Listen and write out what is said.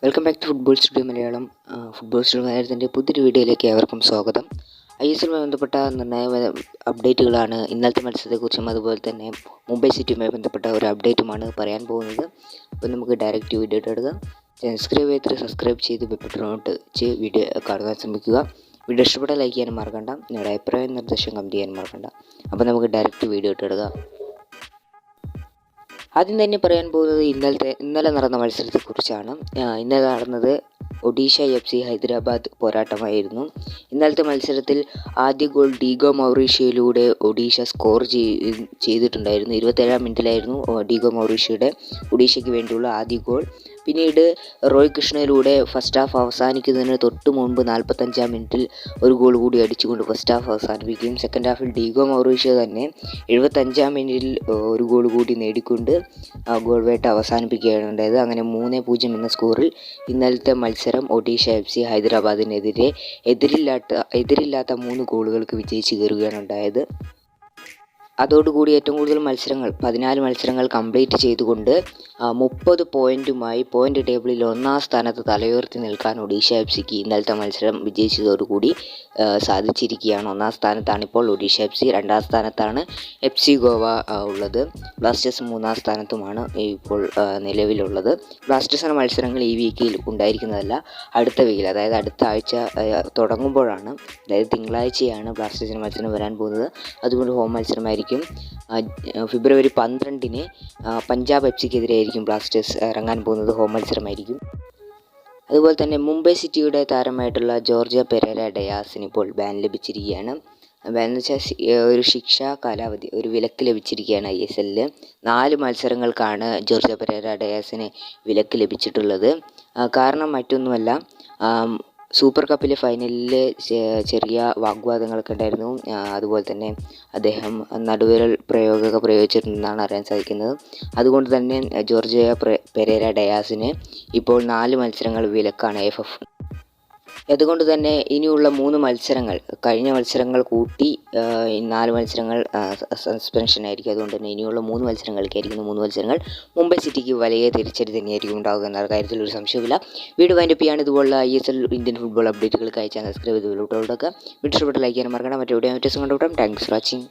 Welcome back to football studio Malayalam. Football studio മലയാളത്തിൻ്റെ പുതിയൊരു വീഡിയോയിലേക്ക് ഏവർക്കും സ്വാഗതം. ISLുമായി ബന്ധപ്പെട്ട നിർണായക അപ്ഡേറ്റുകളാണ് ഇന്നലത്തെ മത്സരത്തെക്കുറിച്ചും അതുപോലെ തന്നെ മുംബൈ സിറ്റിയുമായി ബന്ധപ്പെട്ട ഒരു അപ്ഡേറ്റുമാണ് പറയാൻ പോകുന്നത്. അപ്പോൾ നമുക്ക് ഡയറക്റ്റ് വീഡിയോ എടുക്കുക. സബ്സ്ക്രൈബ് ചെയ്ത് ബെൽബട്ടൺ വീഡിയോ കാണുവാൻ ശ്രമിക്കുക. വീഡിയോ ഇഷ്ടപ്പെട്ടാൽ ലൈക്ക് ചെയ്യാനും മറക്കണ്ട. നിങ്ങളുടെ അഭിപ്രായം നിർദ്ദേശം കമൻറ്റ് ചെയ്യാനും മറക്കണ്ട. അപ്പോൾ നമുക്ക് ഡയറക്റ്റ് വീഡിയോ ഇട്ടെടുക്കുക. ആദ്യം തന്നെ പറയാൻ പോകുന്നത് ഇന്നലെ നടന്ന മത്സരത്തെക്കുറിച്ചാണ്. ഇന്നലെ നടന്നത് ഒഡീഷ FC ഹൈദരാബാദ് പോരാട്ടമായിരുന്നു. ഇന്നലത്തെ മത്സരത്തിൽ ആദ്യ ഗോൾ ഡീഗോ മൗറീഷ്യയിലൂടെ ഒഡീഷ സ്കോർ ചെയ്തിട്ടുണ്ടായിരുന്നു. 27-ാം മിനിറ്റിലായിരുന്നു ഡീഗോ മൗറീഷ്യയുടെ ഒഡീഷയ്ക്ക് വേണ്ടിയുള്ള ആദ്യ ഗോൾ. പിന്നീട് റോയ് കൃഷ്ണയിലൂടെ ഫസ്റ്റ് ഹാഫ് അവസാനിക്കുന്നതിന് തൊട്ട് മുൻപ് 45-ാം മിനിറ്റിൽ ഒരു ഗോൾ കൂടി അടിച്ചുകൊണ്ട് ഫസ്റ്റ് ഹാഫ് അവസാനിപ്പിക്കുകയും സെക്കൻഡ് ഹാഫിൽ ഡീഗോ മൗറീഷ്യ തന്നെ 75-ാം മിനിറ്റിൽ ഒരു ഗോൾ കൂടി നേടിക്കൊണ്ട് ഗോൾ വേട്ട അവസാനിപ്പിക്കുകയാണ് ഉണ്ടായത്. അങ്ങനെ 3-0 എന്ന സ്കോറിൽ ഇന്നലത്തെ മത്സരം ഒഡീഷ FC ഹൈദരാബാദിനെതിരെ എതിരില്ലാത്ത 3 ഗോളുകൾക്ക് വിജയിച്ച് കയറുകയാണ് ഉണ്ടായത്. അതോടുകൂടി ഏറ്റവും കൂടുതൽ 14 മത്സരങ്ങൾ കംപ്ലീറ്റ് ചെയ്തുകൊണ്ട് 30 പോയിൻറ്റുമായി പോയിൻ്റ് ടേബിളിൽ 1-ാം സ്ഥാനത്ത് തലയുയർത്തി നിൽക്കാൻ ഒഡീഷ FCക്ക് ഇന്നലത്തെ മത്സരം വിജയിച്ചതോടുകൂടി സാധിച്ചിരിക്കുകയാണ്. 1-ാം സ്ഥാനത്താണ് ഇപ്പോൾ ഒഡീഷ FC, 2-ാം സ്ഥാനത്താണ് FC ഗോവ ഉള്ളത്. ബ്ലാസ്റ്റേഴ്സ് 3-ാം സ്ഥാനത്തുമാണ് ഇപ്പോൾ നിലവിലുള്ളത്. ബ്ലാസ്റ്റേഴ്സിൻ്റെ മത്സരങ്ങൾ ഈ വീക്കിൽ ഉണ്ടായിരിക്കുന്നതല്ല, അടുത്ത വീക്കിൽ, അതായത് അടുത്ത ആഴ്ച തുടങ്ങുമ്പോഴാണ്, അതായത് തിങ്കളാഴ്ചയാണ് ബ്ലാസ്റ്റേഴ്സിൻ്റെ മത്സരം വരാൻ പോകുന്നത്. അതുകൊണ്ട് ഹോം മത്സരമായിരിക്കും. ഫെബ്രുവരി 12-ന് പഞ്ചാബ് FCക്കെതിരെയായിരിക്കും ബ്ലാസ്റ്റേഴ്സ് ഇറങ്ങാൻ പോകുന്നത്. ഹോം മത്സരമായിരിക്കും. അതുപോലെ തന്നെ മുംബൈ സിറ്റിയുടെ താരമായിട്ടുള്ള ജോർജിയ പെരേര ഡയാസിന് ഇപ്പോൾ ബാൻ ലഭിച്ചിരിക്കുകയാണ്. ബാൻ എന്ന് വെച്ചാൽ ഒരു ശിക്ഷാ കാലാവധി, ഒരു വിലക്ക് ലഭിച്ചിരിക്കുകയാണ്. ISLല് 4 മത്സരങ്ങൾക്കാണ് ജോർജിയ പെരേര ഡയാസിന് വിലക്ക് ലഭിച്ചിട്ടുള്ളത്. കാരണം മറ്റൊന്നുമല്ല, സൂപ്പർ കപ്പിലെ ഫൈനലിൽ ചെറിയ വാഗ്വാദങ്ങളൊക്കെ ഉണ്ടായിരുന്നു. അതുപോലെ തന്നെ അദ്ദേഹം നടുവിരൽ പ്രയോഗിച്ചിട്ടുണ്ടെന്നാണ് അറിയാൻ സാധിക്കുന്നത്. അതുകൊണ്ട് തന്നെ ജോർജിയ പെരേര ഡയാസിന് ഇപ്പോൾ 4 മത്സരങ്ങൾ വിലക്കാണ് AFF. അതുകൊണ്ട് തന്നെ ഇനിയുള്ള 3 മത്സരങ്ങൾ, കഴിഞ്ഞ മത്സരങ്ങൾ കൂട്ടി 4 മത്സരങ്ങൾ സസ്പെൻഷൻ ആയിരിക്കും. അതുകൊണ്ട് തന്നെ ഇനിയുള്ള 3 മത്സരങ്ങൾക്കായിരിക്കും 3 മത്സരങ്ങൾ മുംബൈ സിറ്റിക്ക് വലിയ തിരിച്ചടി തന്നെയായിരിക്കും ഉണ്ടാകുക എന്ന കാര്യത്തിൽ ഒരു സംശയമില്ല. വീഡിയോ വൈൻഡപ്പ് ചെയ്യാണ്. ഇതുപോലുള്ള ISL ഇന്ത്യൻ ഫുട്ബോൾ അപ്ഡേറ്റുകൾക്കായി ചാനൽ സബ്സ്ക്രൈബ് ചെയ്ത് വീഡിയോ ഇഷ്ടപ്പെട്ട ലൈക്ക് ചെയ്യാൻ മറക്കണം. മറ്റു വീഡിയോ വ്യത്യാസം കണ്ടുവിട്ടാം. Thanks for watching.